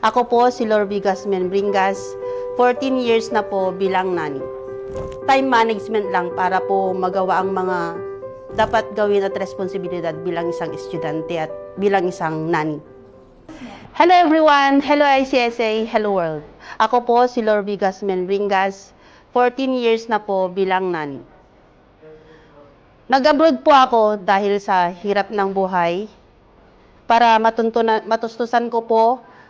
Ako po si Lorby Gasmen Bringas, 14 years na po bilang nani. Time management lang para po magawa ang mga dapat gawin at responsibilidad bilang isang estudyante at bilang isang nani. Hello everyone! Hello ICSA! Hello world! Ako po si Lorby Gasmen Bringas, 14 years na po bilang nani. Nag-abroad po ako dahil sa hirap ng buhay para matustusan ko po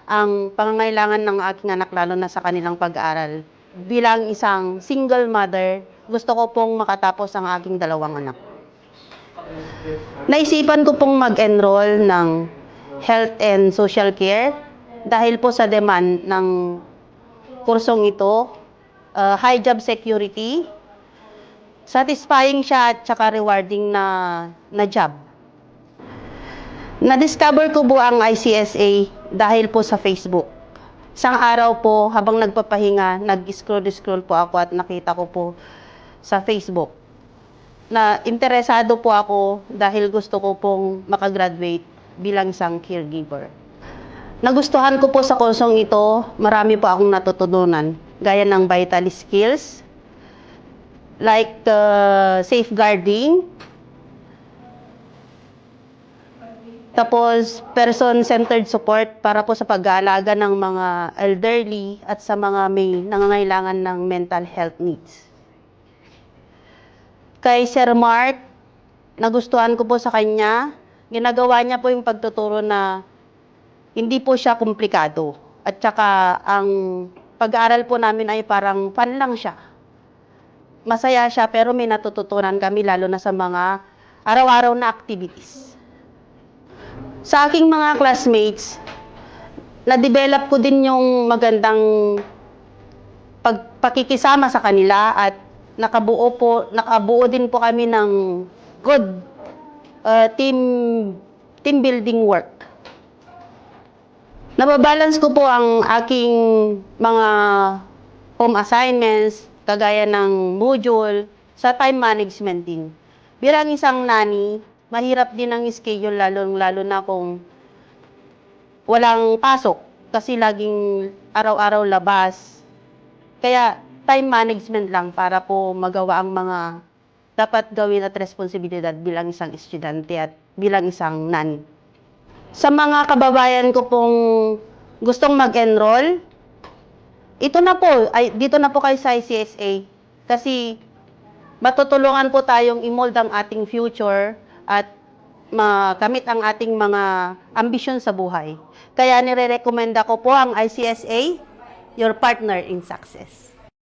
ang pangangailangan ng aking anak lalo na sa kanilang pag-aaral. Bilang isang single mother, gusto ko pong makatapos ang aking dalawang anak. Naisipan ko pong mag-enroll ng health and social care dahil po sa demand ng kursong ito, high job security, satisfying siya at saka rewarding na job. Na-discover ko po ang ICSA dahil po sa Facebook. Isang araw po, habang nagpapahinga, nag-scroll po ako at nakita ko po sa Facebook na interesado po ako dahil gusto ko pong makagraduate bilang isang caregiver. Nagustuhan ko po sa kursong ito, marami po akong natutunan, gaya ng vital skills, like safeguarding, tapos person-centered support para po sa pag-aalaga ng mga elderly at sa mga may nangangailangan ng mental health needs. Kay Sir Mark, nagustuhan ko po sa kanya, ginagawa niya po yung pagtuturo na hindi po siya komplikado. At saka ang pag-aaral po namin ay parang fun lang siya. Masaya siya pero may natututunan kami lalo na sa mga araw-araw na activities. Sa aking mga classmates, na-develop ko din yung magandang pakikisama sa kanila at nakabuo din po kami ng good team building work. Nababalance ko po ang aking mga home assignments, kagaya ng module, sa time management din. Bilang isang nani, mahirap din ang schedule lalo na kung walang pasok kasi laging araw-araw labas. Kaya time management lang para po magawa ang mga dapat gawin at responsibilidad bilang isang estudyante at bilang isang nani. Sa mga kababayan ko pong gustong mag-enroll, dito na po kayo sa ICSA kasi matutulungan po tayong i-mold ang ating future at makamit ang ating mga ambisyon sa buhay. Kaya nire-recommenda ko po ang ICSA, your partner in success.